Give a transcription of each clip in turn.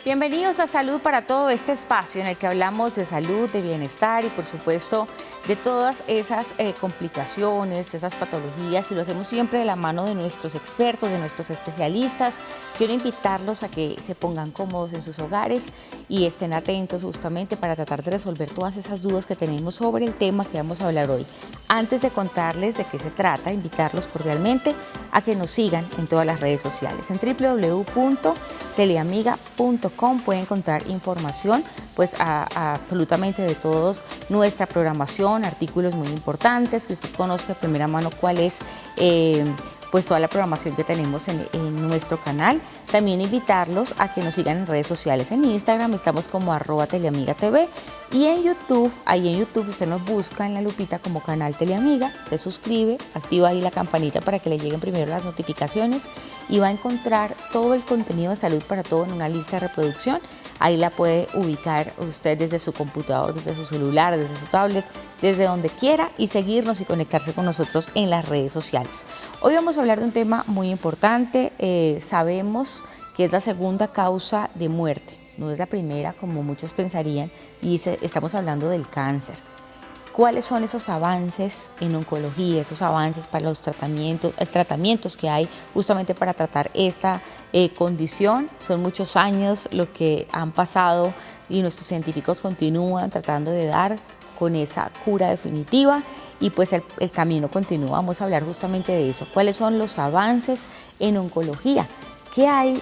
Bienvenidos a Salud para Todo, este espacio en el que hablamos de salud, de bienestar y por supuesto de todas esas complicaciones, esas patologías, y lo hacemos siempre de la mano de nuestros expertos, de nuestros especialistas. Quiero invitarlos a que se pongan cómodos en sus hogares y estén atentos justamente para tratar de resolver todas esas dudas que tenemos sobre el tema que vamos a hablar hoy. Antes de contarles de qué se trata, invitarlos cordialmente a que nos sigan en todas las redes sociales. En www.teleamiga.com pueden encontrar información pues absolutamente de todos, nuestra programación, artículos muy importantes, que usted conozca de primera mano cuál es pues toda la programación que tenemos en nuestro canal. También invitarlos a que nos sigan en redes sociales. En Instagram estamos como @teleamigatv y en YouTube, ahí en YouTube usted nos busca en la lupita como canal Teleamiga, se suscribe, activa ahí la campanita para que le lleguen primero las notificaciones y va a encontrar todo el contenido de Salud para Todo en una lista de reproducción. Ahí la puede ubicar usted desde su computador, desde su celular, desde su tablet, desde donde quiera, y seguirnos y conectarse con nosotros en las redes sociales. Hoy vamos a hablar de un tema muy importante. Sabemos que es la segunda causa de muerte, no es la primera como muchos pensarían, y estamos hablando del cáncer. ¿Cuáles son esos avances en oncología, esos avances para los tratamientos que hay justamente para tratar esta condición? Son muchos años lo que han pasado y nuestros científicos continúan tratando de dar con esa cura definitiva y pues el camino continúa. Vamos a hablar justamente de eso. ¿Cuáles son los avances en oncología? ¿Qué hay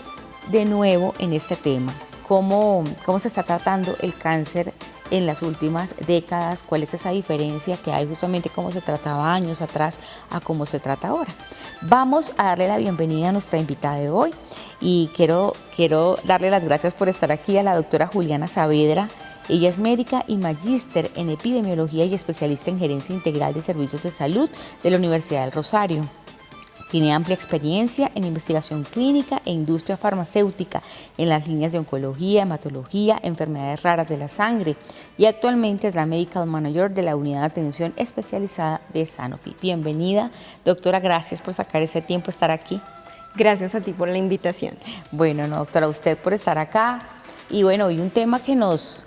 de nuevo en este tema? ¿Cómo se está tratando el cáncer en las últimas décadas? ¿Cuál es esa diferencia que hay justamente cómo se trataba años atrás a cómo se trata ahora? Vamos a darle la bienvenida a nuestra invitada de hoy y quiero darle las gracias por estar aquí a la doctora Juliana Saavedra. Ella es médica y magíster en epidemiología y especialista en gerencia integral de servicios de salud de la Universidad del Rosario. Tiene amplia experiencia en investigación clínica e industria farmacéutica en las líneas de oncología, hematología, enfermedades raras de la sangre y actualmente es la Medical Manager de la Unidad de Atención Especializada de Sanofi. Bienvenida, doctora, gracias por sacar ese tiempo estar aquí. Gracias a ti por la invitación. Bueno, no, doctora, a usted por estar acá. Y bueno, hoy un tema que nos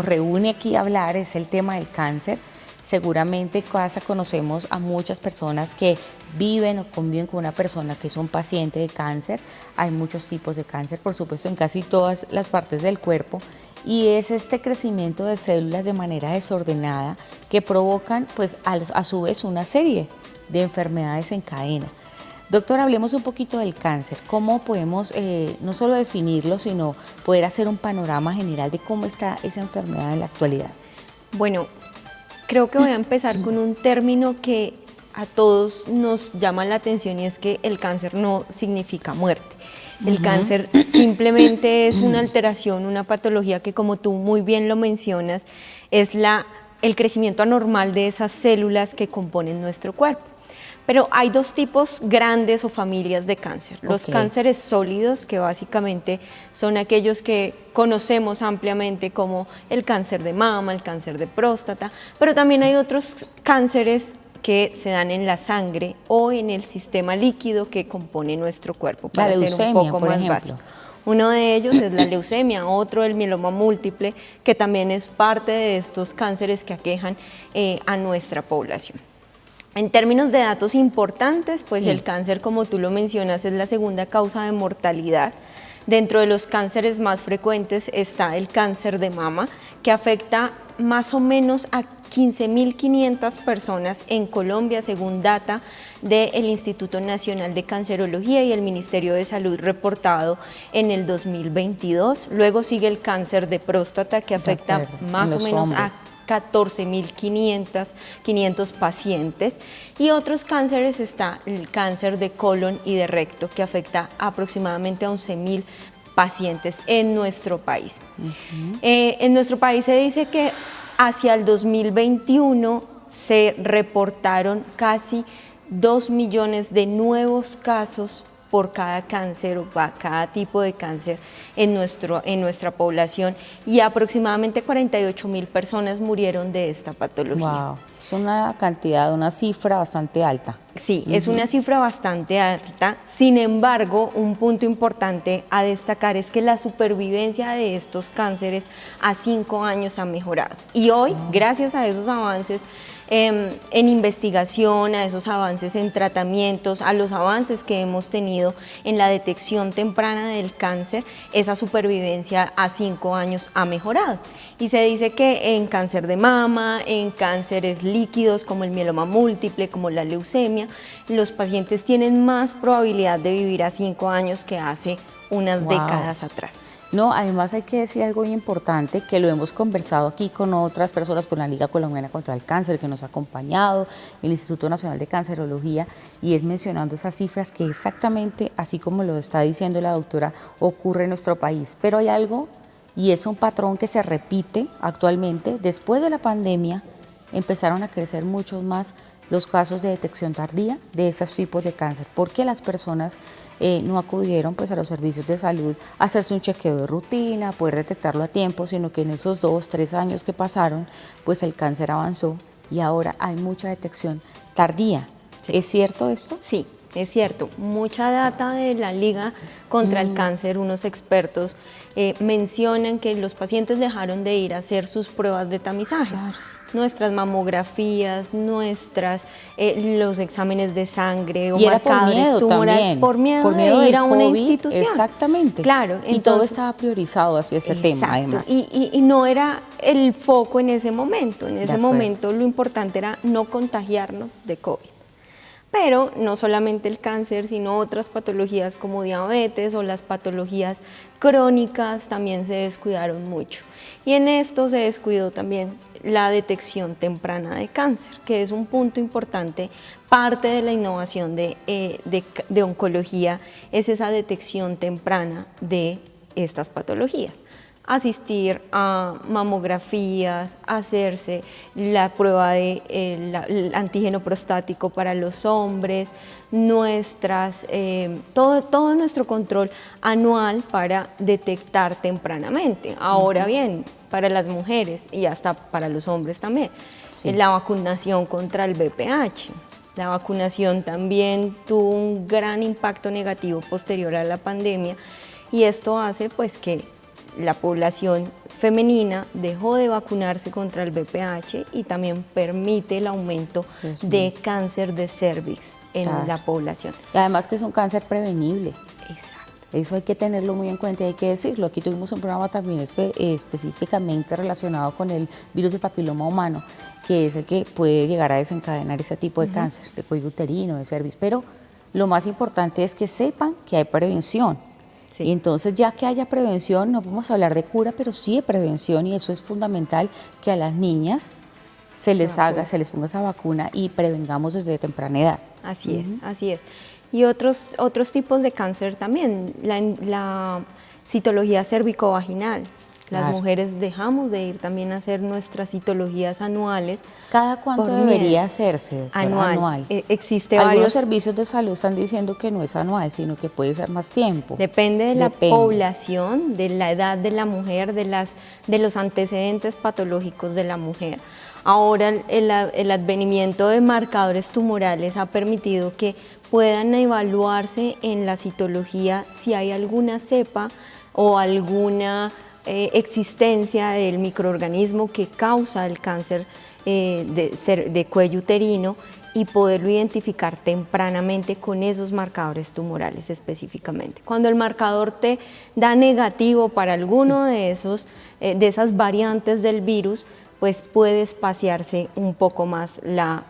reúne aquí a hablar es el tema del cáncer. Seguramente en casa conocemos a muchas personas que viven o conviven con una persona que es un paciente de cáncer. Hay muchos tipos de cáncer, por supuesto, en casi todas las partes del cuerpo. Y es este crecimiento de células de manera desordenada que provocan, pues, a su vez una serie de enfermedades en cadena. Doctora, hablemos un poquito del cáncer. ¿Cómo podemos no solo definirlo, sino poder hacer un panorama general de cómo está esa enfermedad en la actualidad? Bueno, creo que voy a empezar con un término que a todos nos llama la atención y es que el cáncer no significa muerte. El cáncer simplemente es una alteración, una patología que, como tú muy bien lo mencionas, es el crecimiento anormal de esas células que componen nuestro cuerpo. Pero hay dos tipos grandes o familias de cáncer. Los cánceres sólidos, que básicamente son aquellos que conocemos ampliamente como el cáncer de mama, el cáncer de próstata, pero también hay otros cánceres que se dan en la sangre o en el sistema líquido que compone nuestro cuerpo, para ser un poco más básico. Uno de ellos es la leucemia, otro el mieloma múltiple, que también es parte de estos cánceres que aquejan a nuestra población. En términos de datos importantes, pues el cáncer, como tú lo mencionas, es la segunda causa de mortalidad. Dentro de los cánceres más frecuentes está el cáncer de mama, que afecta más o menos a 15.500 personas en Colombia, según data del Instituto Nacional de Cancerología y el Ministerio de Salud reportado en el 2022. Luego sigue el cáncer de próstata, que afecta más o menos a 14.500 pacientes, y otros cánceres está el cáncer de colon y de recto, que afecta aproximadamente a 11.000 pacientes en nuestro país. En nuestro país se dice que hacia el 2021 se reportaron casi 2 millones de nuevos casos por cada cáncer o cada tipo de cáncer en nuestra población, y aproximadamente 48.000 personas murieron de esta patología. Wow. Es una cantidad, una cifra bastante alta. Sí, es una cifra bastante alta. Sin embargo, un punto importante a destacar es que la supervivencia de estos cánceres a 5 años ha mejorado. Y hoy, gracias a esos avances en investigación, a esos avances en tratamientos, a los avances que hemos tenido en la detección temprana del cáncer, esa supervivencia a 5 años ha mejorado. Y se dice que en cáncer de mama, en cánceres líquidos como el mieloma múltiple, como la leucemia, los pacientes tienen más probabilidad de vivir a 5 años que hace unas décadas atrás. No, además hay que decir algo muy importante, que lo hemos conversado aquí con otras personas, con la Liga Colombiana contra el Cáncer, que nos ha acompañado, el Instituto Nacional de Cancerología, y es mencionando esas cifras que exactamente, así como lo está diciendo la doctora, ocurre en nuestro país. Pero hay algo, y es un patrón que se repite actualmente. Después de la pandemia empezaron a crecer muchos más los casos de detección tardía de esos tipos de cáncer, porque las personas no acudieron pues a los servicios de salud a hacerse un chequeo de rutina, poder detectarlo a tiempo, sino que en esos 2, 3 años que pasaron, pues el cáncer avanzó y ahora hay mucha detección tardía. Sí. ¿Es cierto esto? Sí, es cierto. Mucha data de la Liga contra el Cáncer, unos expertos mencionan que los pacientes dejaron de ir a hacer sus pruebas de tamizajes. Claro. Nuestras mamografías, los exámenes de sangre o marcadores tumorales, por miedo de ir a una institución. Exactamente. Claro. Entonces, y todo estaba priorizado hacia ese tema, además. Y no era el foco en ese momento. En ese momento lo importante era no contagiarnos de COVID. Pero no solamente el cáncer, sino otras patologías como diabetes o las patologías crónicas también se descuidaron mucho. Y en esto se descuidó también la detección temprana de cáncer, que es un punto importante. Parte de la innovación de oncología es esa detección temprana de estas patologías. Asistir a mamografías, hacerse la prueba del antígeno prostático para los hombres, todo nuestro control anual para detectar tempranamente. Ahora bien, para las mujeres y hasta para los hombres también, la vacunación contra el VPH. La vacunación también tuvo un gran impacto negativo posterior a la pandemia y esto hace pues que la población femenina dejó de vacunarse contra el VPH y también permite el aumento de cáncer de cervix en la población. Y además que es un cáncer prevenible. Exacto. Eso hay que tenerlo muy en cuenta y hay que decirlo. Aquí tuvimos un programa también específicamente relacionado con el virus del papiloma humano, que es el que puede llegar a desencadenar ese tipo de cáncer, de cuello uterino, de cervix. Pero lo más importante es que sepan que hay prevención. Sí. Y entonces, ya que haya prevención, no podemos hablar de cura, pero sí de prevención, y eso es fundamental, que a las niñas se les ponga esa vacuna y prevengamos desde temprana edad. Así es, así es. Y otros tipos de cáncer también, la citología cervicovaginal. Las mujeres dejamos de ir también a hacer nuestras citologías anuales. ¿Cada cuánto debería hacerse, doctora? Anual. Existe Algunos servicios de salud están diciendo que no es anual, sino que puede ser más tiempo. Depende de la población, de la edad de la mujer, de los antecedentes patológicos de la mujer. Ahora el advenimiento de marcadores tumorales ha permitido que puedan evaluarse en la citología si hay alguna cepa o alguna existencia del microorganismo que causa el cáncer de cuello uterino y poderlo identificar tempranamente con esos marcadores tumorales específicamente. Cuando el marcador te da negativo para alguno de esas variantes del virus, pues puede espaciarse un poco más la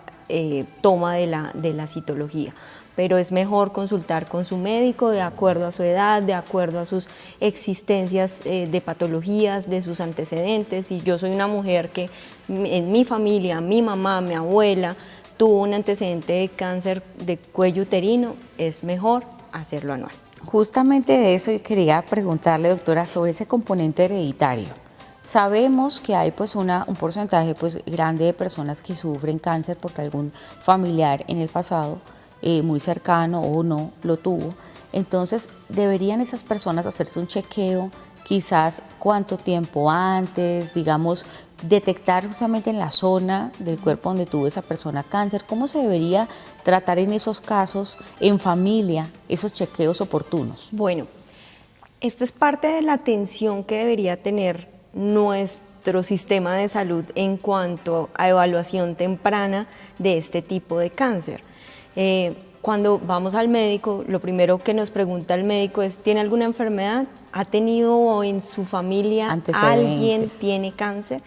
toma de la citología. Pero es mejor consultar con su médico de acuerdo a su edad, de acuerdo a sus existencias de patologías, de sus antecedentes. Si yo soy una mujer que en mi familia, mi mamá, mi abuela, tuvo un antecedente de cáncer de cuello uterino, es mejor hacerlo anual. Justamente de eso yo quería preguntarle, doctora, sobre ese componente hereditario. Sabemos que hay pues un porcentaje pues grande de personas que sufren cáncer porque algún familiar en el pasado muy cercano o no lo tuvo. Entonces, ¿deberían esas personas hacerse un chequeo quizás cuánto tiempo antes, digamos, detectar justamente en la zona del cuerpo donde tuvo esa persona cáncer, cómo se debería tratar en esos casos, en familia, esos chequeos oportunos. Bueno, esto es parte de la atención que debería tener nuestro sistema de salud en cuanto a evaluación temprana de este tipo de cáncer. Cuando vamos al médico, lo primero que nos pregunta el médico es, ¿tiene alguna enfermedad? ¿Ha tenido en su familia alguien tiene cáncer?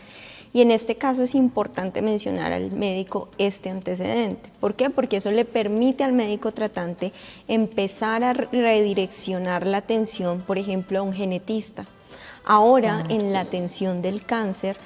Y en este caso es importante mencionar al médico este antecedente. ¿Por qué? Porque eso le permite al médico tratante empezar a redireccionar la atención, por ejemplo, a un genetista. Ahora, en la atención del cáncer,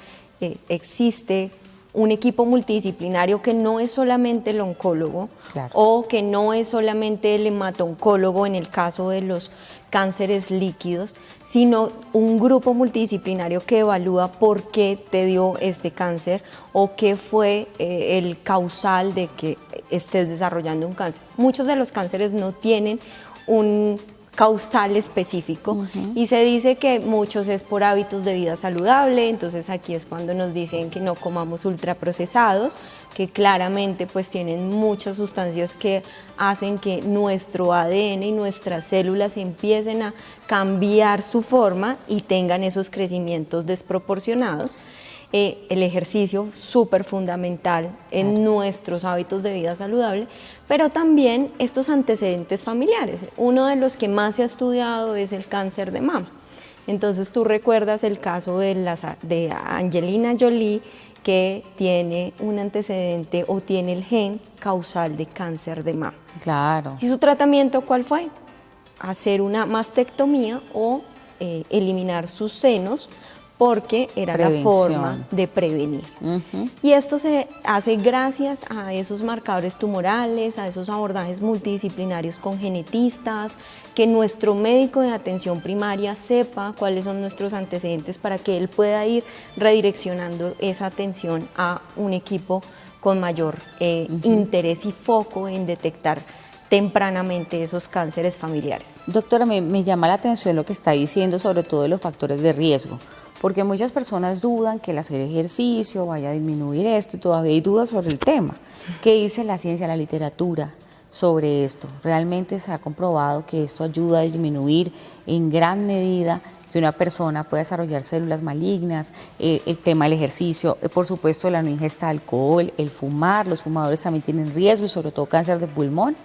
existe un equipo multidisciplinario que no es solamente el oncólogo, claro, o que no es solamente el hemato-oncólogo en el caso de los cánceres líquidos, sino un grupo multidisciplinario que evalúa por qué te dio este cáncer o qué fue el causal de que estés desarrollando un cáncer. Muchos de los cánceres no tienen un causal específico y se dice que muchos es por hábitos de vida saludable, entonces aquí es cuando nos dicen que no comamos ultraprocesados, que claramente pues tienen muchas sustancias que hacen que nuestro ADN y nuestras células empiecen a cambiar su forma y tengan esos crecimientos desproporcionados. El ejercicio súper fundamental en nuestros hábitos de vida saludable, pero también estos antecedentes familiares. Uno de los que más se ha estudiado es el cáncer de mama. Entonces tú recuerdas el caso de Angelina Jolie, que tiene un antecedente o tiene el gen causal de cáncer de mama. Claro. ¿Y su tratamiento cuál fue? Hacer una mastectomía o eliminar sus senos, porque era la forma de prevenir. Y esto se hace gracias a esos marcadores tumorales, a esos abordajes multidisciplinarios con genetistas, que nuestro médico de atención primaria sepa cuáles son nuestros antecedentes para que él pueda ir redireccionando esa atención a un equipo con mayor interés y foco en detectar tempranamente esos cánceres familiares. Doctora, me llama la atención lo que está diciendo, sobre todo de los factores de riesgo, porque muchas personas dudan que el hacer ejercicio vaya a disminuir esto y todavía hay dudas sobre el tema. ¿Qué dice la ciencia, la literatura sobre esto? ¿Realmente se ha comprobado que esto ayuda a disminuir en gran medida que una persona pueda desarrollar células malignas? El tema del ejercicio, por supuesto la no ingesta de alcohol, el fumar, los fumadores también tienen riesgo y sobre todo cáncer de pulmón.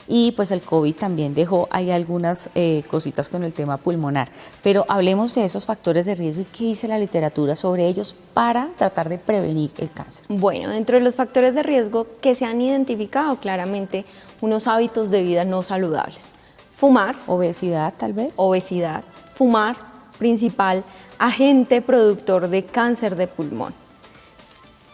Y pues el COVID también dejó ahí algunas cositas con el tema pulmonar. Pero hablemos de esos factores de riesgo y qué dice la literatura sobre ellos para tratar de prevenir el cáncer. Bueno, dentro de los factores de riesgo que se han identificado claramente unos hábitos de vida no saludables. Fumar. Obesidad tal vez. Obesidad. Fumar, principal agente productor de cáncer de pulmón.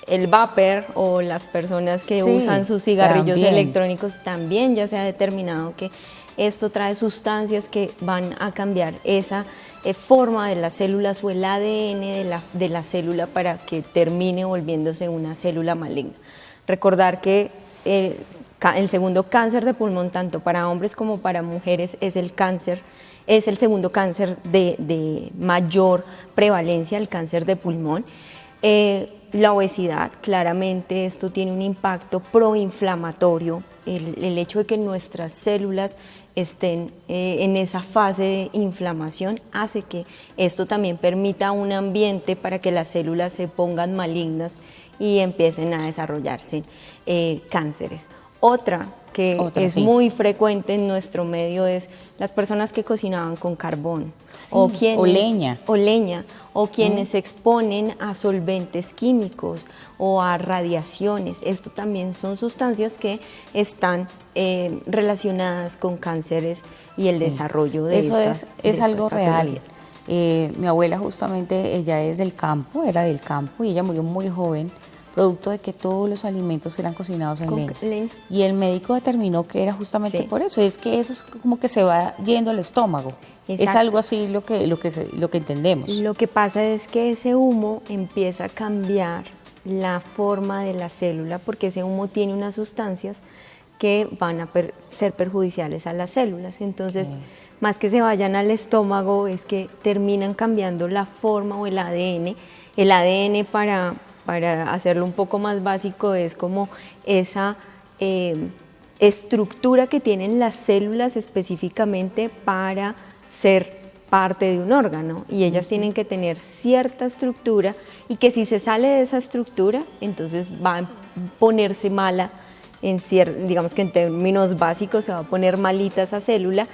El vapor o las personas que usan sus cigarrillos electrónicos, también ya se ha determinado que esto trae sustancias que van a cambiar esa forma de las células o el ADN de la célula para que termine volviéndose una célula maligna. Recordar que el segundo cáncer de pulmón, tanto para hombres como para mujeres, es el segundo cáncer de mayor prevalencia, el cáncer de pulmón. La obesidad, claramente esto tiene un impacto proinflamatorio, el hecho de que nuestras células estén en esa fase de inflamación hace que esto también permita un ambiente para que las células se pongan malignas y empiecen a desarrollarse cánceres. Otra que es muy frecuente en nuestro medio es las personas que cocinaban con carbón o leña o quienes se exponen a solventes químicos o a radiaciones. Esto también son sustancias que están relacionadas con cánceres y el desarrollo de estas es algo real. Mi abuela justamente, ella es del campo, era del campo y ella murió muy joven, producto de que todos los alimentos eran cocinados en leña. Y el médico determinó que era justamente por eso, es que eso es como que se va yendo al estómago. Exacto. Es algo así lo que entendemos. Lo que pasa es que ese humo empieza a cambiar la forma de la célula porque ese humo tiene unas sustancias que van a ser perjudiciales a las células. Entonces, más que se vayan al estómago, es que terminan cambiando la forma o el ADN. El ADN, para hacerlo un poco más básico, es como esa estructura que tienen las células específicamente para ser parte de un órgano, y ellas tienen que tener cierta estructura, y que si se sale de esa estructura, entonces va a ponerse mala, digamos que en términos básicos se va a poner malita esa célula,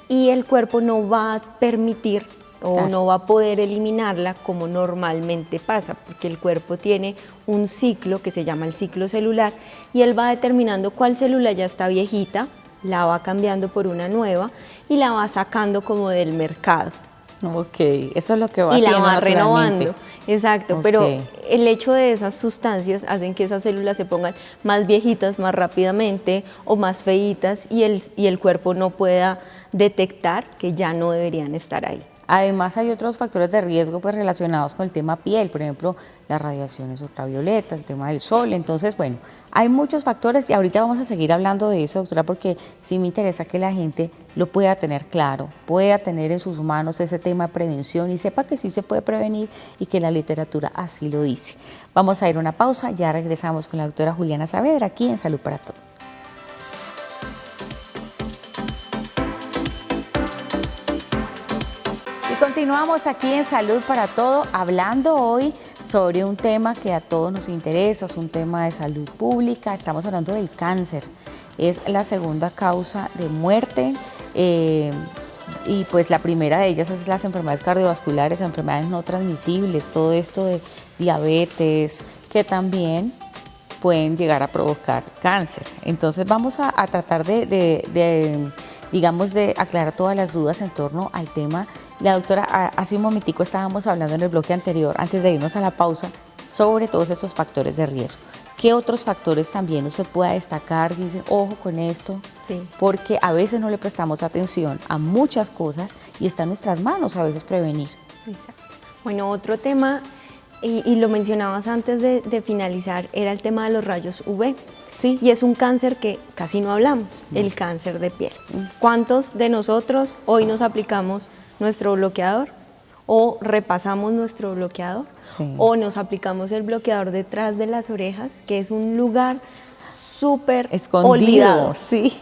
y el cuerpo no va a permitir o no va a poder eliminarla como normalmente pasa, porque el cuerpo tiene un ciclo que se llama el ciclo celular, y él va determinando cuál célula ya está viejita, la va cambiando por una nueva y la va sacando como del mercado. Ok, eso es lo que va y haciendo la va naturalmente. renovando. Exacto, pero el hecho de esas sustancias hacen que esas células se pongan más viejitas más rápidamente o más feitas, y el cuerpo no pueda detectar que ya no deberían estar ahí. Además, hay otros factores de riesgo pues relacionados con el tema piel, por ejemplo, las radiaciones ultravioletas, el tema del sol. Entonces, bueno, hay muchos factores, y ahorita vamos a seguir hablando de eso, doctora, porque sí me interesa que la gente lo pueda tener claro, pueda tener en sus manos ese tema de prevención y sepa que sí se puede prevenir y que la literatura así lo dice. Vamos a ir a una pausa, ya regresamos con la doctora Juliana Saavedra aquí en Salud para Todos. Continuamos aquí en Salud para Todo, hablando hoy sobre un tema que a todos nos interesa, es un tema de salud pública. Estamos hablando del cáncer. Es la segunda causa de muerte, y pues la primera de ellas es las enfermedades cardiovasculares, enfermedades no transmisibles, todo esto de diabetes, que también pueden llegar a provocar cáncer. Entonces vamos a tratar digamos, de aclarar todas las dudas en torno al tema. La doctora, hace un momentico estábamos hablando en el bloque anterior, antes de irnos a la pausa, sobre todos esos factores de riesgo. ¿Qué otros factores también usted pueda destacar? Dice, ojo con esto, sí, porque a veces no le prestamos atención a muchas cosas y está en nuestras manos a veces prevenir. Exacto. Bueno, otro tema, y lo mencionabas antes de finalizar, era el tema de los rayos UV. Sí. Y es un cáncer que casi no hablamos, el cáncer de piel. ¿Cuántos de nosotros hoy nos aplicamos nuestro bloqueador, o repasamos nuestro bloqueador, o nos aplicamos el bloqueador detrás de las orejas, que es un lugar súper olvidado? Sí.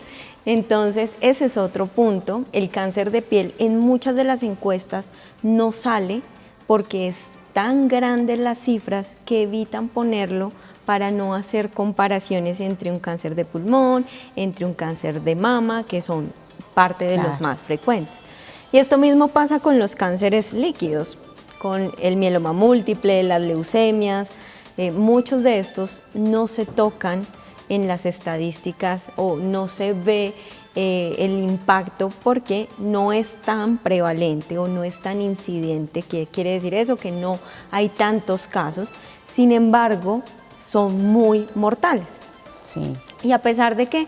Entonces, ese es otro punto. El cáncer de piel en muchas de las encuestas no sale porque es tan grandes las cifras que evitan ponerlo para no hacer comparaciones entre un cáncer de pulmón, entre un cáncer de mama, que son parte de los más frecuentes. Y esto mismo pasa con los cánceres líquidos, con el mieloma múltiple, las leucemias. Muchos de estos no se tocan en las estadísticas o no se ve el impacto porque no es tan prevalente o no es tan incidente. ¿Qué quiere decir eso? Que no hay tantos casos, sin embargo, son muy mortales. Sí. Y a pesar de que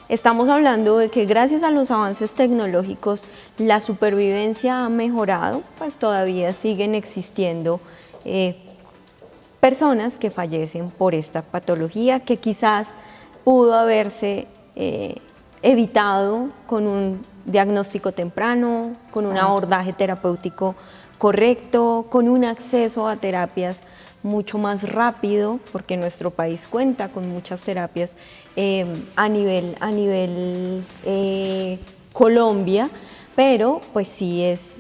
estamos hablando de que gracias a los avances tecnológicos la supervivencia ha mejorado, pues todavía siguen existiendo personas que fallecen por esta patología, que quizás pudo haberse evitado con un diagnóstico temprano, con un abordaje terapéutico correcto, con un acceso a terapias mucho más rápido, porque nuestro país cuenta con muchas terapias a nivel Colombia, pero pues sí es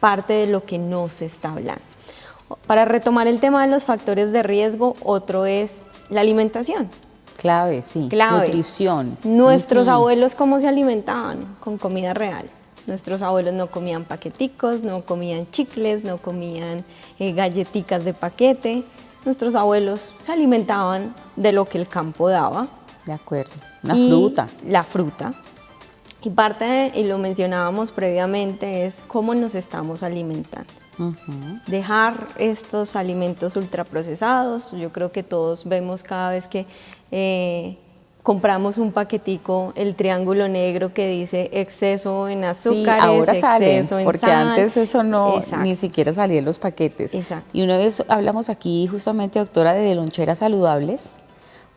parte de lo que no se está hablando. Para retomar el tema de los factores de riesgo, otro es la alimentación. Clave, sí. Clave. Nutrición. Nuestros abuelos, ¿cómo se alimentaban? Con comida real. Nuestros abuelos no comían paqueticos, no comían chicles, no comían galletitas de paquete. Nuestros abuelos se alimentaban de lo que el campo daba. De acuerdo. Una fruta. La fruta. Y parte, y lo mencionábamos previamente, es cómo nos estamos alimentando. Dejar estos alimentos ultraprocesados. Yo creo que todos vemos cada vez que compramos un paquetico, el triángulo negro que dice exceso en azúcares, sí, ahora exceso sale, en porque sal. antes eso no, Exacto. ni siquiera salía en los paquetes. Exacto. Y una vez hablamos aquí justamente, doctora, de loncheras saludables,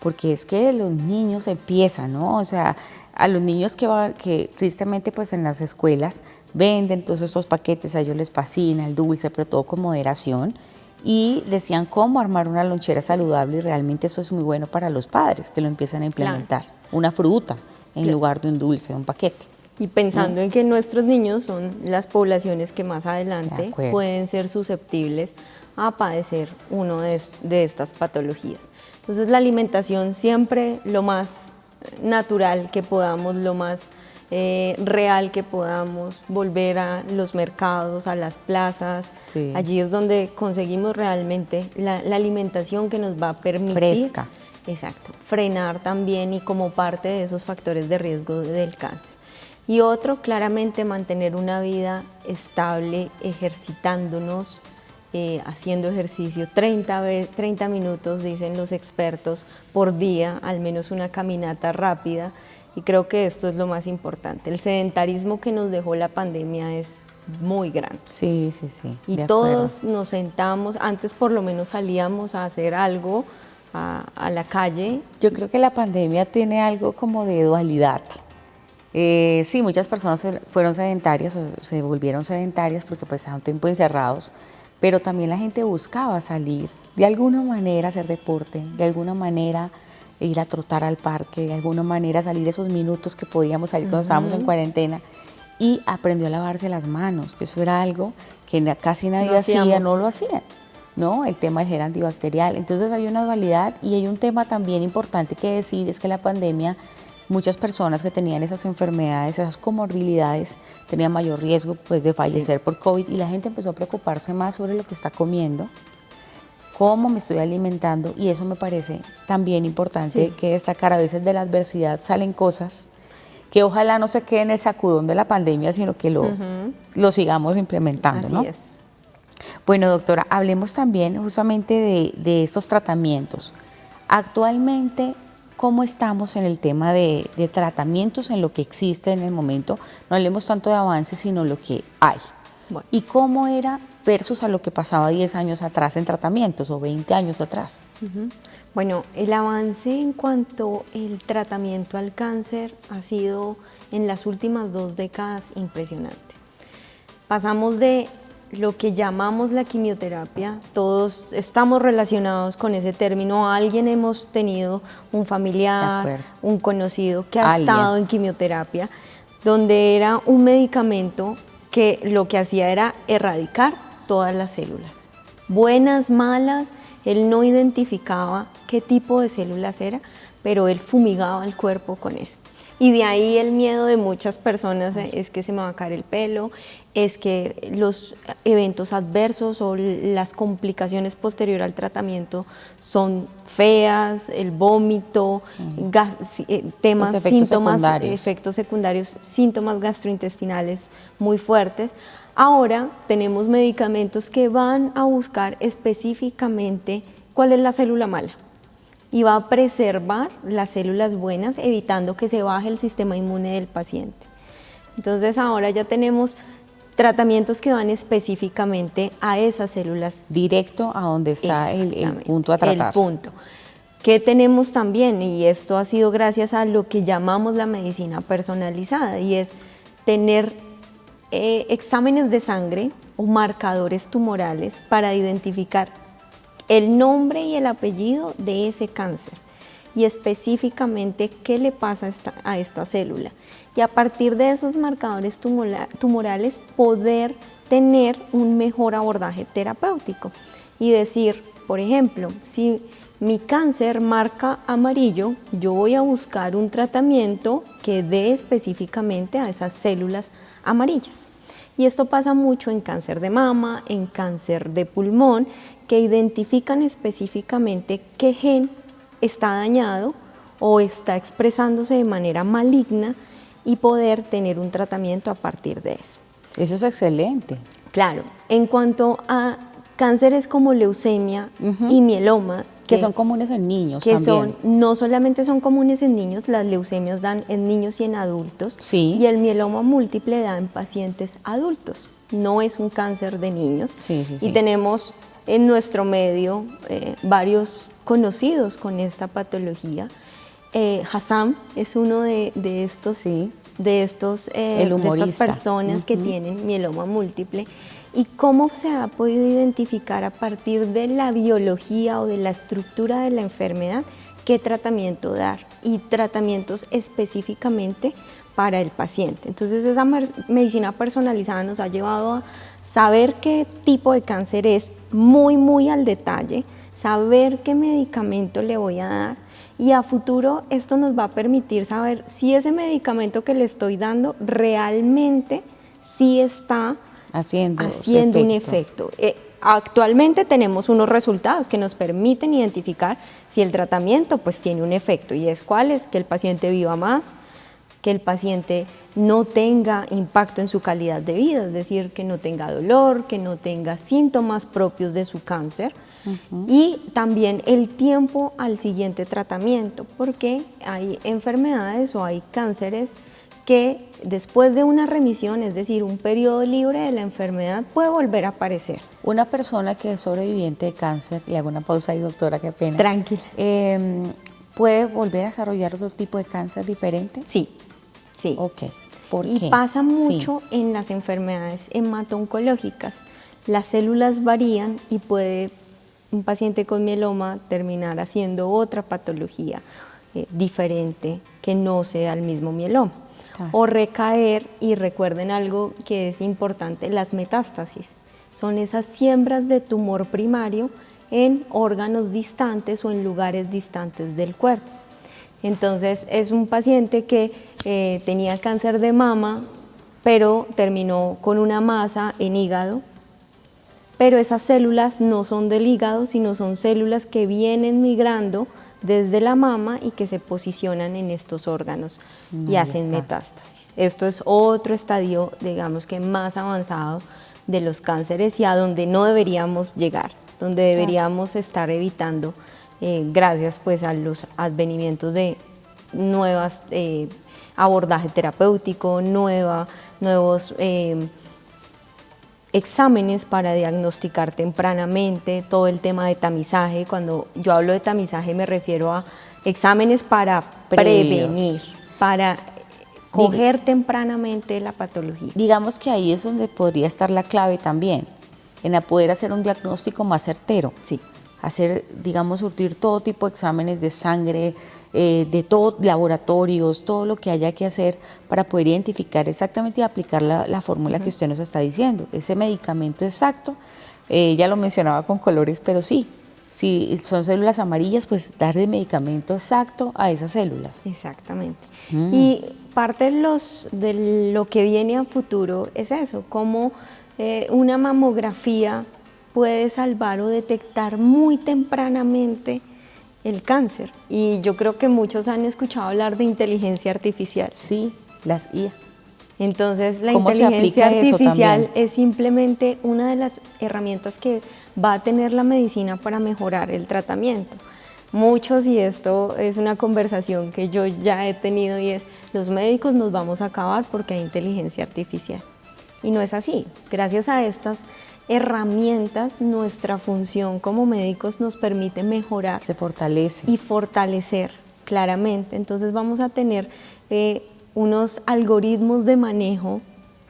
porque es que los niños empiezan, ¿no? O sea, a los niños que tristemente pues en las escuelas venden todos estos paquetes, a ellos les fascina el dulce, pero todo con moderación, y decían cómo armar una lonchera saludable, y realmente eso es muy bueno para los padres, que lo empiezan a implementar, una fruta en lugar de un dulce, un paquete. Y pensando en que nuestros niños son las poblaciones que más adelante pueden ser susceptibles a padecer una de estas patologías. Entonces la alimentación siempre lo más natural que podamos, lo más real que podamos, volver a los mercados, a las plazas, sí. Allí es donde conseguimos realmente la alimentación que nos va a permitir fresca. Exacto, frenar también y como parte de esos factores de riesgo del cáncer. Y otro, claramente mantener una vida estable, ejercitándonos, haciendo ejercicio 30 minutos, dicen los expertos, por día, al menos una caminata rápida, y creo que esto es lo más importante. El sedentarismo que nos dejó la pandemia es muy grande. Sí, sí, sí. Y todos nos sentamos, antes por lo menos salíamos a hacer algo a la calle. Yo creo que la pandemia tiene algo como de dualidad. Sí, muchas personas fueron sedentarias o se volvieron sedentarias porque pues estaban tiempo encerrados, pero también la gente buscaba salir, de alguna manera hacer deporte, de alguna manera ir a trotar al parque, de alguna manera salir esos minutos que podíamos salir cuando estábamos en cuarentena, y aprendió a lavarse las manos, que eso era algo que casi nadie hacía, no lo hacía, ¿no? El tema del gel antibacterial. Entonces hay una dualidad, y hay un tema también importante que decir, es que la pandemia, muchas personas que tenían esas enfermedades, esas comorbilidades, tenían mayor riesgo pues, de fallecer por COVID, y la gente empezó a preocuparse más sobre lo que está comiendo, cómo me estoy alimentando, y eso me parece también importante que destacar. A veces de la adversidad salen cosas que ojalá no se queden en el sacudón de la pandemia, sino que lo sigamos implementando, Así ¿no? es. Bueno, doctora, hablemos también justamente de estos tratamientos. Actualmente, ¿cómo estamos en el tema de tratamientos, en lo que existe en el momento? No hablemos tanto de avances, sino lo que hay. Bueno. ¿Y cómo era versus a lo que pasaba 10 años atrás en tratamientos o 20 años atrás? Bueno, el avance en cuanto al tratamiento al cáncer ha sido en las últimas 2 décadas impresionante. Pasamos de lo que llamamos la quimioterapia, todos estamos relacionados con ese término, alguien hemos tenido un familiar, un conocido que ha estado en quimioterapia, donde era un medicamento que lo que hacía era erradicar todas las células, buenas, malas, él no identificaba qué tipo de células era, pero él fumigaba el cuerpo con eso. Y de ahí el miedo de muchas personas es que se me va a caer el pelo, es que los eventos adversos o las complicaciones posterior al tratamiento son feas, el vómito, temas, efectos secundarios, síntomas gastrointestinales muy fuertes. Ahora tenemos medicamentos que van a buscar específicamente cuál es la célula mala, y va a preservar las células buenas, evitando que se baje el sistema inmune del paciente. Entonces ahora ya tenemos tratamientos que van específicamente a esas células. Directo a donde está el punto a tratar. El punto. ¿Qué tenemos también? Y esto ha sido gracias a lo que llamamos la medicina personalizada, y es tener exámenes de sangre o marcadores tumorales para identificar el nombre y el apellido de ese cáncer y específicamente qué le pasa a esta célula. Y a partir de esos marcadores tumorales poder tener un mejor abordaje terapéutico y decir, por ejemplo, si mi cáncer marca amarillo, yo voy a buscar un tratamiento que dé específicamente a esas células amarillas. Y esto pasa mucho en cáncer de mama, en cáncer de pulmón, que identifican específicamente qué gen está dañado o está expresándose de manera maligna y poder tener un tratamiento a partir de eso. Eso es excelente. Claro, en cuanto a cánceres como leucemia y mieloma, que son comunes en niños que también. No solamente son comunes en niños, las leucemias dan en niños y en adultos, y el mieloma múltiple da en pacientes adultos. No es un cáncer de niños. Y tenemos en nuestro medio varios conocidos con esta patología. Hassam es uno de estos, Sí. de estas personas que tienen mieloma múltiple. ¿Y cómo se ha podido identificar a partir de la biología o de la estructura de la enfermedad qué tratamiento dar? Y tratamientos específicamente para el paciente. Entonces esa medicina personalizada nos ha llevado a saber qué tipo de cáncer es muy al detalle, saber qué medicamento le voy a dar, y a futuro esto nos va a permitir saber si ese medicamento que le estoy dando realmente sí está haciendo un efecto. Actualmente tenemos unos resultados que nos permiten identificar si el tratamiento pues tiene un efecto, y es cuál es: que el paciente viva más, que el paciente no tenga impacto en su calidad de vida, es decir, que no tenga dolor, que no tenga síntomas propios de su cáncer, y también el tiempo al siguiente tratamiento, porque hay enfermedades o hay cánceres que después de una remisión, es decir, un periodo libre de la enfermedad, puede volver a aparecer. Una persona que es sobreviviente de cáncer, y hago una pausa ahí, doctora, qué pena. Tranquila. ¿Puede volver a desarrollar otro tipo de cáncer diferente? Sí. Ok. ¿Por qué? Y pasa mucho en las enfermedades hemato-oncológicas. Las células varían y puede un paciente con mieloma terminar haciendo otra patología diferente que no sea el mismo mieloma. O recaer, y recuerden algo que es importante: las metástasis son esas siembras de tumor primario en órganos distantes o en lugares distantes del cuerpo. Entonces es un paciente que tenía cáncer de mama, pero terminó con una masa en hígado, pero esas células no son del hígado, sino son células que vienen migrando desde la mama y que se posicionan en estos órganos y hacen metástasis. Esto es otro estadio, digamos que más avanzado de los cánceres, y a donde no deberíamos llegar, donde deberíamos estar evitando, gracias pues a los advenimientos de nuevas abordaje terapéutico, nuevos exámenes para diagnosticar tempranamente, todo el tema de tamizaje. Cuando yo hablo de tamizaje me refiero a exámenes para prevenir, para coger tempranamente la patología. Digamos que ahí es donde podría estar la clave también, en poder hacer un diagnóstico más certero. Sí. Hacer, digamos, surtir todo tipo de exámenes de sangre, de todo, laboratorios, todo lo que haya que hacer para poder identificar exactamente y aplicar la fórmula que usted nos está diciendo, ese medicamento exacto. Ya lo mencionaba con colores, pero sí, si son células amarillas, pues dar el medicamento exacto a esas células. Exactamente. Y parte de lo que viene a futuro es eso, cómo una mamografía puede salvar o detectar muy tempranamente el cáncer. Y yo creo que muchos han escuchado hablar de inteligencia artificial. Sí, las IA. Entonces la inteligencia artificial es simplemente una de las herramientas que va a tener la medicina para mejorar el tratamiento. Muchos, y esto es una conversación que yo ya he tenido, y es: los médicos nos vamos a acabar porque hay inteligencia artificial. Y no es así. Gracias a estas herramientas, nuestra función como médicos nos permite mejorar. Se fortalece. Y fortalecer, claramente. Entonces vamos a tener unos algoritmos de manejo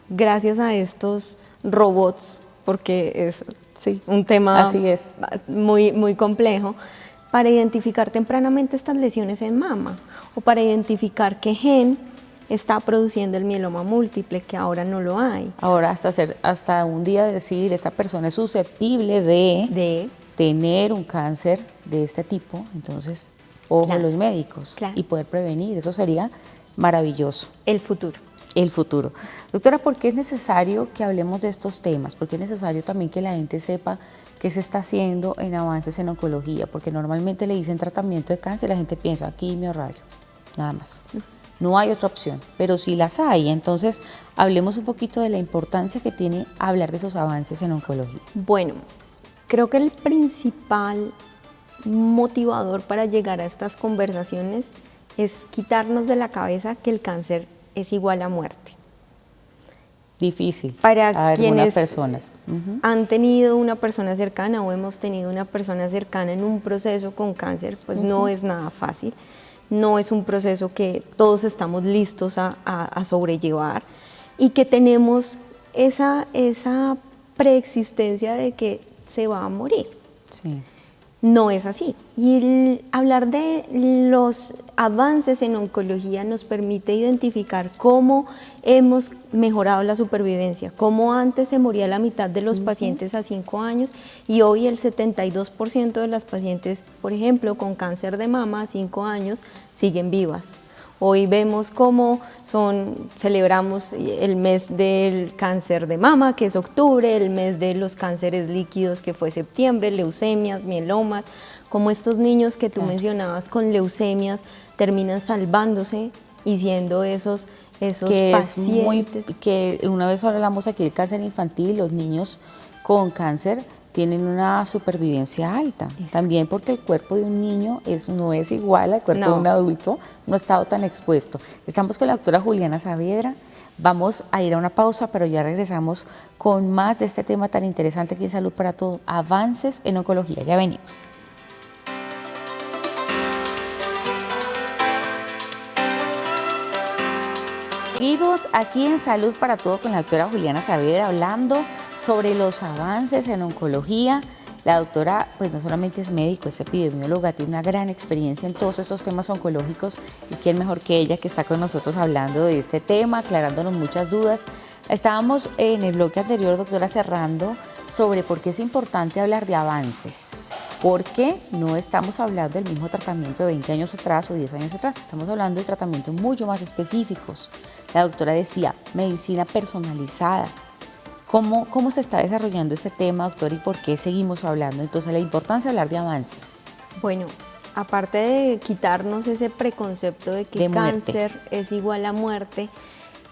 gracias a estos robots, porque es un tema muy complejo, para identificar tempranamente estas lesiones en mama, o para identificar qué gen está produciendo el mieloma múltiple, que ahora no lo hay. Ahora hasta un día decir: esta persona es susceptible de tener un cáncer de este tipo, entonces ojo los médicos, y poder prevenir, eso sería maravilloso. El futuro. El futuro. Doctora, ¿por qué es necesario que hablemos de estos temas? ¿Por qué es necesario también que la gente sepa qué se está haciendo en avances en oncología? Porque normalmente le dicen tratamiento de cáncer, la gente piensa quimio, radio, nada más. No hay otra opción, pero sí las hay. Entonces, hablemos un poquito de la importancia que tiene hablar de esos avances en oncología. Bueno, creo que el principal motivador para llegar a estas conversaciones es quitarnos de la cabeza que el cáncer es igual a muerte. difícil para a algunas quienes personas. Ujú. han tenido una persona cercana o hemos tenido una persona cercana en un proceso con cáncer, pues no es nada fácil, no es un proceso que todos estamos listos a sobrellevar y que tenemos esa preexistencia de que se va a morir. Sí. No es así. Y hablar de los avances en oncología nos permite identificar cómo hemos mejorado la supervivencia, cómo antes se moría la mitad de los pacientes a 5 años y hoy el 72% de las pacientes, por ejemplo, con cáncer de mama a 5 años siguen vivas. Hoy vemos cómo celebramos el mes del cáncer de mama, que es octubre, el mes de los cánceres líquidos, que fue septiembre, leucemias, mielomas, como estos niños que tú mencionabas con leucemias terminan salvándose y siendo esos Que pacientes. que una vez hablamos aquí del cáncer infantil, los niños con cáncer tienen una supervivencia alta. Exacto. También porque el cuerpo de un niño no es igual al cuerpo de un adulto, no ha estado tan expuesto. Estamos con la doctora Juliana Saavedra. Vamos a ir a una pausa, pero ya regresamos con más de este tema tan interesante aquí en Salud para Todos, avances en oncología. Ya venimos. Seguimos aquí en Salud para Todos con la doctora Juliana Saavedra hablando sobre los avances en oncología. La doctora, pues no solamente es médico, es epidemióloga, tiene una gran experiencia en todos estos temas oncológicos y quién mejor que ella que está con nosotros hablando de este tema, aclarándonos muchas dudas. Estábamos en el bloque anterior, doctora, cerrando sobre por qué es importante hablar de avances, porque no estamos hablando del mismo tratamiento de 20 años atrás o 10 años atrás, estamos hablando de tratamientos mucho más específicos. La doctora decía, medicina personalizada. ¿Cómo se está desarrollando este tema, doctora, y por qué seguimos hablando? Entonces, la importancia de hablar de avances. Bueno, aparte de quitarnos ese preconcepto de que cáncer es igual a muerte,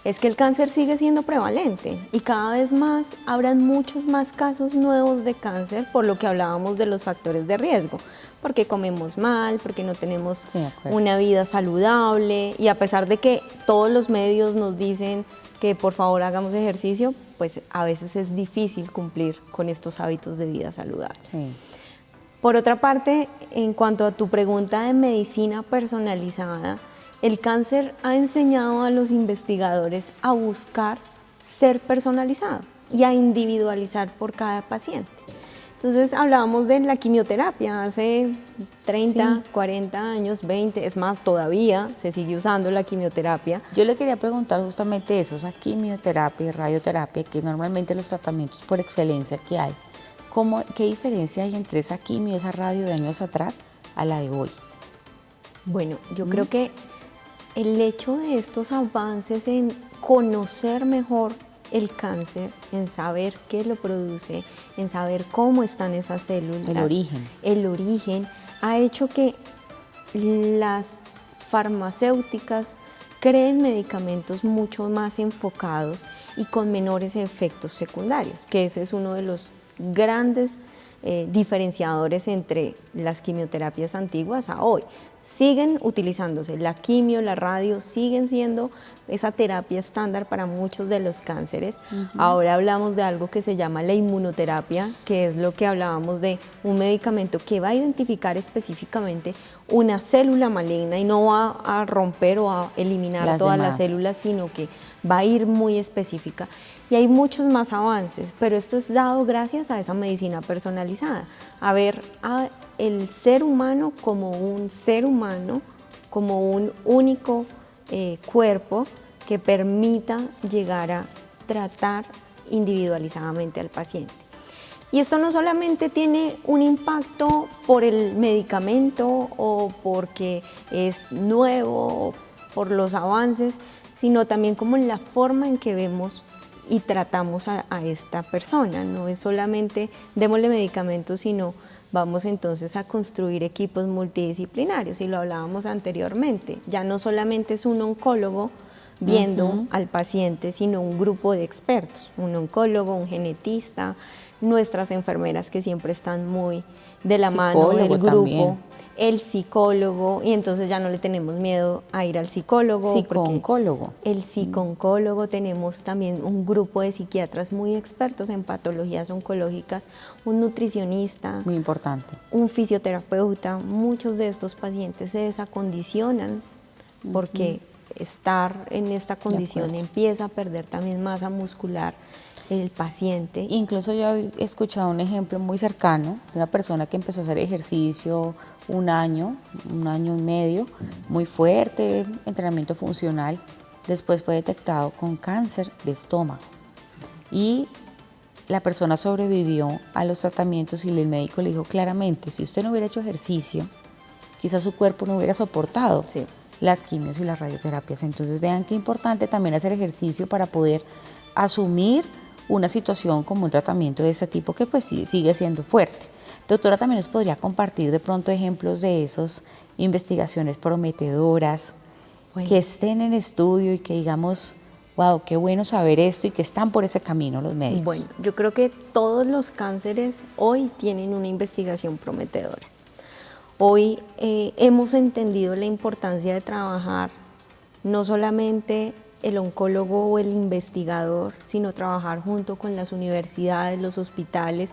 es que el cáncer sigue siendo prevalente y cada vez más habrán muchos más casos nuevos de cáncer por lo que hablábamos de los factores de riesgo, porque comemos mal, porque no tenemos una vida saludable y a pesar de que todos los medios nos dicen que por favor hagamos ejercicio, pues a veces es difícil cumplir con estos hábitos de vida saludables. Sí. Por otra parte, en cuanto a tu pregunta de medicina personalizada, el cáncer ha enseñado a los investigadores a buscar ser personalizado y a individualizar por cada paciente. Entonces hablábamos de la quimioterapia hace 30, 40 años, 20, es más, todavía se sigue usando la quimioterapia. Yo le quería preguntar justamente eso, esa quimioterapia y radioterapia, que es normalmente los tratamientos por excelencia que hay. ¿Qué diferencia hay entre esa quimio y esa radio de años atrás a la de hoy? Bueno, yo creo que el hecho de estos avances en conocer mejor el cáncer, en saber qué lo produce, en saber cómo están esas células, el origen, ha hecho que las farmacéuticas creen medicamentos mucho más enfocados y con menores efectos secundarios, que ese es uno de los grandes diferenciadores entre las quimioterapias antiguas a hoy. Siguen utilizándose la quimio, la radio, siguen siendo esa terapia estándar para muchos de los cánceres. Ahora hablamos de algo que se llama la inmunoterapia, que es lo que hablábamos de un medicamento que va a identificar específicamente una célula maligna y no va a romper o a eliminar todas las células, sino que va a ir muy específica. Y hay muchos más avances, pero esto es dado gracias a esa medicina personalizada, a ver el ser humano como un ser humano, como un único cuerpo que permita llegar a tratar individualizadamente al paciente. Y esto no solamente tiene un impacto por el medicamento o porque es nuevo, o por los avances, sino también como en la forma en que vemos y tratamos a esta persona. No es solamente démosle medicamentos, sino vamos entonces a construir equipos multidisciplinarios, y lo hablábamos anteriormente. Ya no solamente es un oncólogo viendo al paciente, sino un grupo de expertos, un oncólogo, un genetista, nuestras enfermeras que siempre están muy de la Psicólogo mano, el grupo, también. el psicólogo, y entonces ya no le tenemos miedo a ir al psicólogo. Psicooncólogo. El psicooncólogo, tenemos también un grupo de psiquiatras muy expertos en patologías oncológicas, un nutricionista, Muy importante. un fisioterapeuta. Muchos de estos pacientes se desacondicionan porque estar en esta condición empieza a perder también masa muscular el paciente. Incluso yo he escuchado un ejemplo muy cercano de una persona que empezó a hacer ejercicio un año y medio, muy fuerte, entrenamiento funcional. Después fue detectado con cáncer de estómago y la persona sobrevivió a los tratamientos y el médico le dijo claramente, si usted no hubiera hecho ejercicio, quizás su cuerpo no hubiera soportado las quimios y las radioterapias. Entonces vean qué importante también hacer ejercicio para poder asumir una situación como un tratamiento de este tipo que pues sí, sigue siendo fuerte. Doctora, también nos podría compartir de pronto ejemplos de esas investigaciones prometedoras que estén en estudio y que digamos, wow, qué bueno saber esto y que están por ese camino los médicos. Bueno, yo creo que todos los cánceres hoy tienen una investigación prometedora. Hoy hemos entendido la importancia de trabajar no solamente el oncólogo o el investigador, sino trabajar junto con las universidades, los hospitales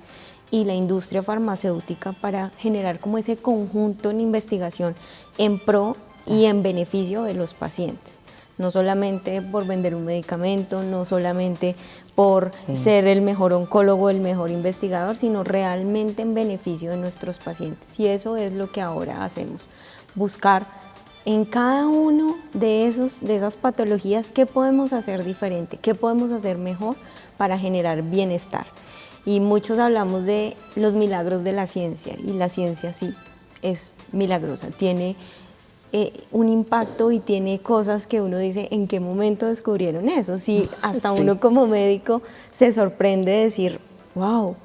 y la industria farmacéutica para generar como ese conjunto en investigación en pro y en beneficio de los pacientes. No solamente por vender un medicamento, no solamente por ser el mejor oncólogo, el mejor investigador, sino realmente en beneficio de nuestros pacientes. Y eso es lo que ahora hacemos, buscar en cada uno de esas patologías qué podemos hacer diferente, qué podemos hacer mejor para generar bienestar. Y muchos hablamos de los milagros de la ciencia, y la ciencia sí es milagrosa, tiene un impacto y tiene cosas que uno dice, ¿en qué momento descubrieron eso? Sí, hasta uno como médico se sorprende de decir, wow,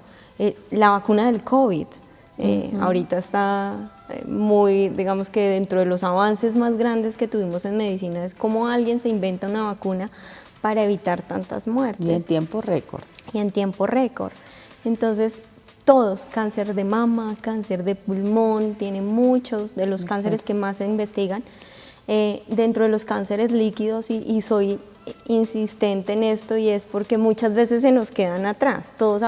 la vacuna del COVID, ahorita está muy, digamos que dentro de los avances más grandes que tuvimos en medicina, es cómo alguien se inventa una vacuna para evitar tantas muertes. Y en tiempo récord. Y en tiempo récord. Entonces, todos, cáncer de mama, cáncer de pulmón, tienen muchos de los cánceres que más se investigan. Dentro de los cánceres líquidos, y soy insistente en esto, y es porque muchas veces se nos quedan atrás. Todos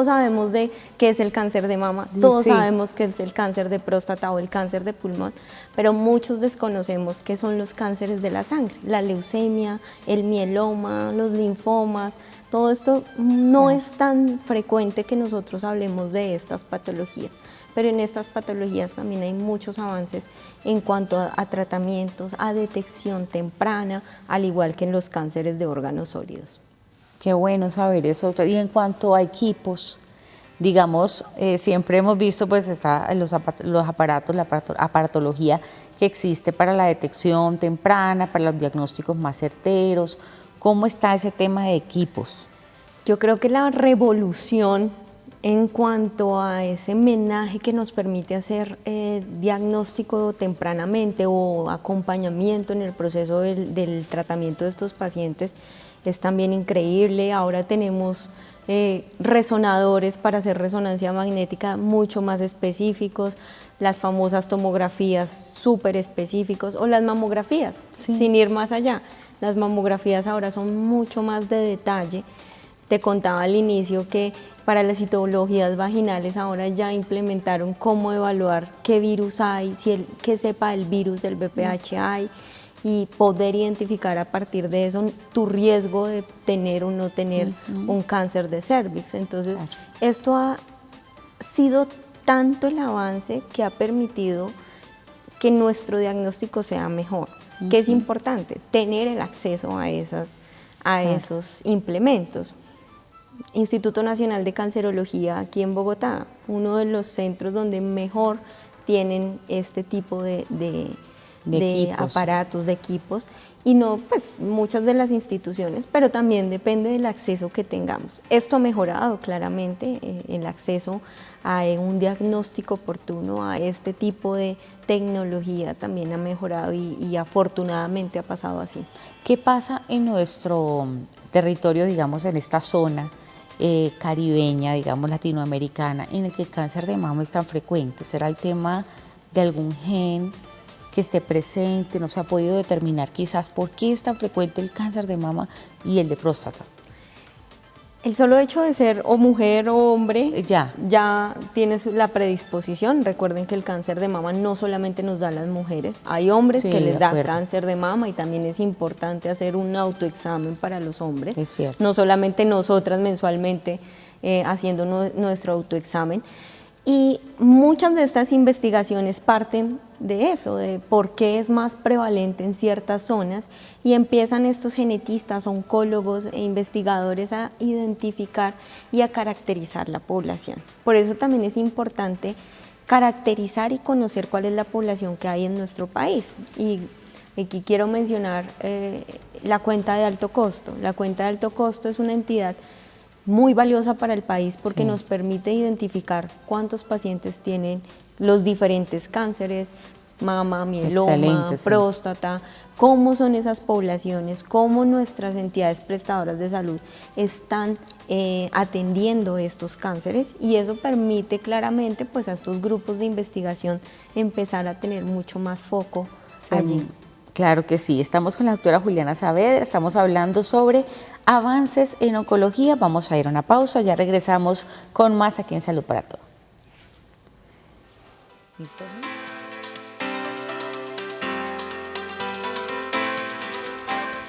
sabemos de qué es el cáncer de mama, todos sabemos qué es el cáncer de próstata o el cáncer de pulmón, pero muchos desconocemos qué son los cánceres de la sangre, la leucemia, el mieloma, los linfomas. Todo esto no es tan frecuente que nosotros hablemos de estas patologías, pero en estas patologías también hay muchos avances en cuanto a tratamientos, a detección temprana, al igual que en los cánceres de órganos sólidos. Qué bueno saber eso. Y en cuanto a equipos, digamos, siempre hemos visto pues los aparatos, la aparatología que existe para la detección temprana, para los diagnósticos más certeros. ¿Cómo está ese tema de equipos? Yo creo que la revolución en cuanto a ese menaje que nos permite hacer diagnóstico tempranamente o acompañamiento en el proceso del tratamiento de estos pacientes es también increíble. Ahora tenemos resonadores para hacer resonancia magnética mucho más específicos, las famosas tomografías súper específicos o las mamografías, sin ir más allá. Las mamografías ahora son mucho más de detalle. Te contaba al inicio que para las citologías vaginales ahora ya implementaron cómo evaluar qué virus hay, que sepa el virus del VPH hay, y poder identificar a partir de eso tu riesgo de tener o no tener un cáncer de cervix. Entonces, esto ha sido tanto el avance que ha permitido que nuestro diagnóstico sea mejor. ¿Qué es importante? Tener el acceso a esos implementos. Instituto Nacional de Cancerología aquí en Bogotá, uno de los centros donde mejor tienen este tipo de aparatos, de equipos, y no pues muchas de las instituciones, pero también depende del acceso que tengamos. Esto ha mejorado claramente el acceso a un diagnóstico oportuno, a este tipo de tecnología también ha mejorado y afortunadamente ha pasado así. ¿Qué pasa en nuestro territorio, digamos, en esta zona, caribeña, digamos latinoamericana, en el que el cáncer de mama es tan frecuente? ¿Será el tema de algún gen que esté presente? No se ha podido determinar quizás por qué es tan frecuente el cáncer de mama y el de próstata. El solo hecho de ser o mujer o hombre Ya tiene la predisposición. Recuerden que el cáncer de mama no solamente nos da a las mujeres, hay hombres que les da cáncer de mama, y también es importante hacer un autoexamen para los hombres. Es cierto. No solamente nosotras mensualmente haciendo nuestro autoexamen. Y muchas de estas investigaciones parten de eso, de por qué es más prevalente en ciertas zonas, y empiezan estos genetistas, oncólogos e investigadores a identificar y a caracterizar la población. Por eso también es importante caracterizar y conocer cuál es la población que hay en nuestro país. Y aquí quiero mencionar la cuenta de alto costo. La cuenta de alto costo es una entidad muy valiosa para el país porque nos permite identificar cuántos pacientes tienen los diferentes cánceres, mama, mieloma, próstata, cómo son esas poblaciones, cómo nuestras entidades prestadoras de salud están atendiendo estos cánceres, y eso permite claramente pues a estos grupos de investigación empezar a tener mucho más foco allí. Claro que sí, estamos con la doctora Juliana Saavedra, estamos hablando sobre avances en oncología. Vamos a ir a una pausa, ya regresamos con más aquí en Salud para Todos. ¿Listo?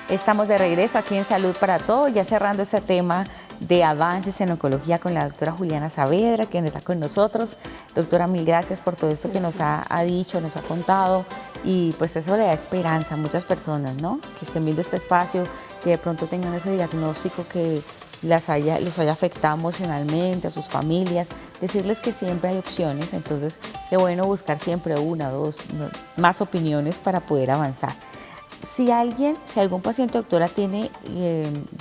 Estamos de regreso aquí en Salud para Todos, ya cerrando este tema de avances en oncología con la doctora Juliana Saavedra, quien está con nosotros. Doctora, mil gracias por todo esto que nos ha dicho, nos ha contado, y pues eso le da esperanza a muchas personas, ¿no? Que estén viendo este espacio, que de pronto tengan ese diagnóstico que los haya afectado emocionalmente, a sus familias, decirles que siempre hay opciones. Entonces qué bueno buscar siempre una, dos, más opiniones para poder avanzar. Si algún paciente, doctora, tiene,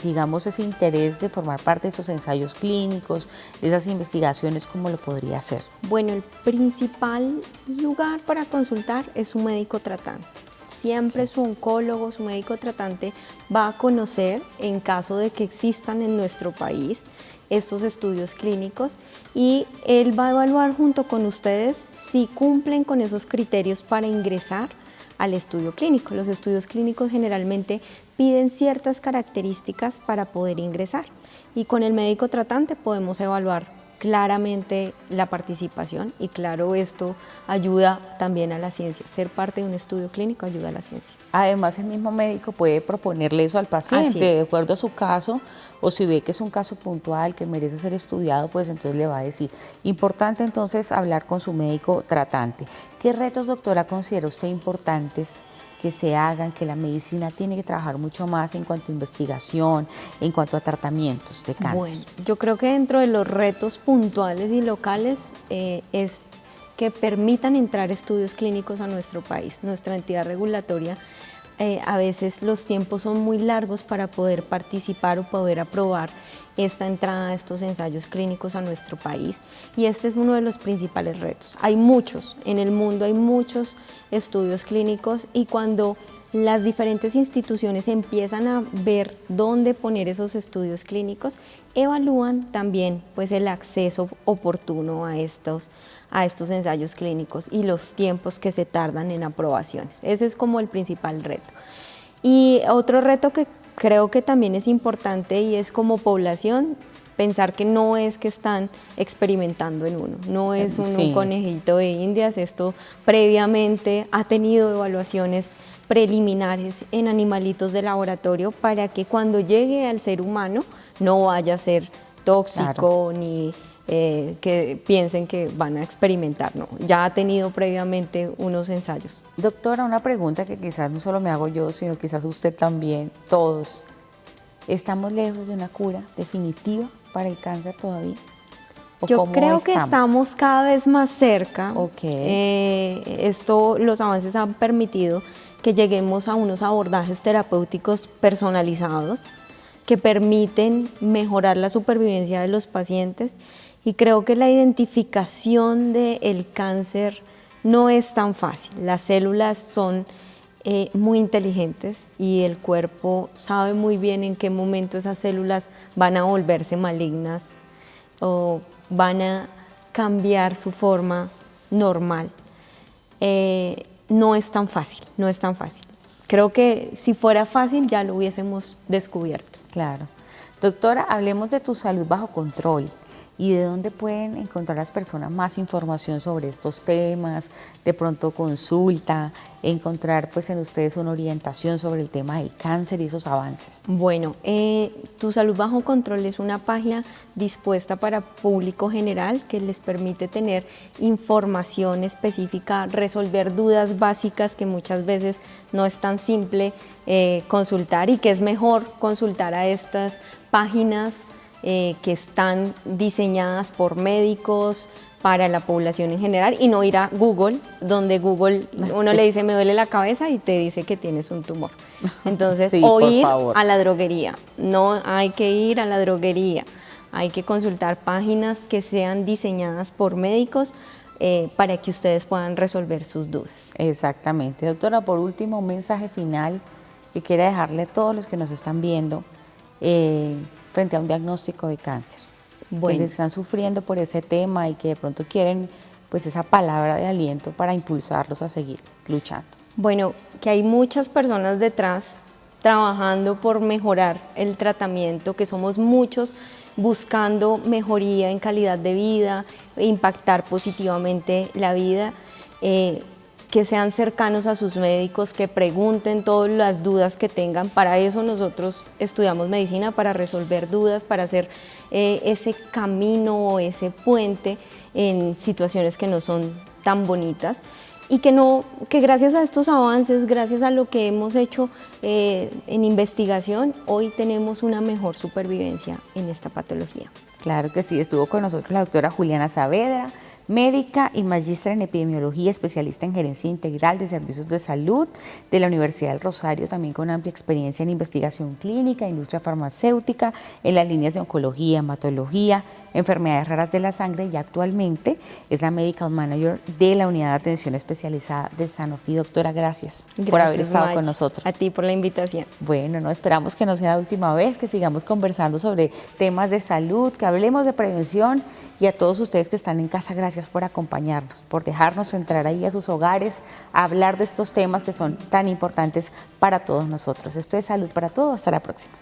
digamos, ese interés de formar parte de esos ensayos clínicos, de esas investigaciones, ¿cómo lo podría hacer? Bueno, el principal lugar para consultar es su médico tratante. Siempre su oncólogo, su médico tratante va a conocer, en caso de que existan en nuestro país, estos estudios clínicos, y él va a evaluar junto con ustedes si cumplen con esos criterios para ingresar al estudio clínico. Los estudios clínicos generalmente piden ciertas características para poder ingresar, y con el médico tratante podemos evaluar claramente la participación, y claro, esto ayuda también a la ciencia. Ser parte de un estudio clínico ayuda a la ciencia. Además, el mismo médico puede proponerle eso al paciente de acuerdo a su caso, o si ve que es un caso puntual que merece ser estudiado, pues entonces le va a decir. Importante entonces hablar con su médico tratante. ¿Qué retos, doctora, considera usted importantes que se hagan, que la medicina tiene que trabajar mucho más en cuanto a investigación, en cuanto a tratamientos de cáncer? Bueno, yo creo que dentro de los retos puntuales y locales es que permitan entrar estudios clínicos a nuestro país. Nuestra entidad regulatoria, a veces los tiempos son muy largos para poder participar o poder aprobar esta entrada de estos ensayos clínicos a nuestro país, y este es uno de los principales retos. Hay muchos, en el mundo hay muchos estudios clínicos, y cuando las diferentes instituciones empiezan a ver dónde poner esos estudios clínicos, evalúan también pues el acceso oportuno a estos ensayos clínicos y los tiempos que se tardan en aprobaciones. Ese es como el principal reto. Y otro reto que creo que también es importante, y es como población, pensar que no es que están experimentando en uno, no es un conejito de indias. Esto previamente ha tenido evaluaciones preliminares en animalitos de laboratorio para que cuando llegue al ser humano no vaya a ser tóxico, ni que piensen que van a experimentar, no, ya ha tenido previamente unos ensayos. Doctora, una pregunta que quizás no solo me hago yo, sino quizás usted también, todos. ¿Estamos lejos de una cura definitiva para el cáncer todavía? Yo creo que estamos cada vez más cerca. Los avances han permitido que lleguemos a unos abordajes terapéuticos personalizados que permiten mejorar la supervivencia de los pacientes, y creo que la identificación del cáncer no es tan fácil. Las células son muy inteligentes y el cuerpo sabe muy bien en qué momento esas células van a volverse malignas o van a cambiar su forma normal. No es tan fácil, no es tan fácil. Creo que si fuera fácil ya lo hubiésemos descubierto. Claro. Doctora, hablemos de tu salud bajo control y de dónde pueden encontrar las personas más información sobre estos temas, de pronto consulta, encontrar pues en ustedes una orientación sobre el tema del cáncer y esos avances. Bueno, Tu Salud Bajo Control es una página dispuesta para público general que les permite tener información específica, resolver dudas básicas que muchas veces no es tan simple consultar y que es mejor consultar a estas páginas que están diseñadas por médicos para la población en general y no ir a Google, donde Google uno le dice me duele la cabeza y te dice que tienes un tumor. Entonces, sí, o ir favor. a la droguería, no hay que ir a la droguería, hay que consultar páginas que sean diseñadas por médicos para que ustedes puedan resolver sus dudas. Exactamente. Doctora, por último, un mensaje final que quiera dejarle a todos los que nos están viendo frente a un diagnóstico de cáncer, que les están sufriendo por ese tema y que de pronto quieren pues esa palabra de aliento para impulsarlos a seguir luchando. Bueno, que hay muchas personas detrás trabajando por mejorar el tratamiento, que somos muchos buscando mejoría en calidad de vida, impactar positivamente la vida, que sean cercanos a sus médicos, que pregunten todas las dudas que tengan. Para eso nosotros estudiamos medicina, para resolver dudas, para hacer ese camino, ese puente en situaciones que no son tan bonitas. Y que gracias a estos avances, gracias a lo que hemos hecho en investigación, hoy tenemos una mejor supervivencia en esta patología. Claro que sí, estuvo con nosotros la doctora Juliana Saavedra, médica y magíster en epidemiología, especialista en gerencia integral de servicios de salud de la Universidad del Rosario, también con amplia experiencia en investigación clínica, industria farmacéutica, en las líneas de oncología, hematología, enfermedades raras de la sangre y actualmente es la Medical Manager de la Unidad de Atención Especializada de Sanofi. Doctora, gracias por haber estado con nosotros. A ti por la invitación. Bueno, no esperamos que no sea la última vez, que sigamos conversando sobre temas de salud, que hablemos de prevención y a todos ustedes que están en casa, gracias por acompañarnos, por dejarnos entrar ahí a sus hogares, a hablar de estos temas que son tan importantes para todos nosotros. Esto es Salud para Todos. Hasta la próxima.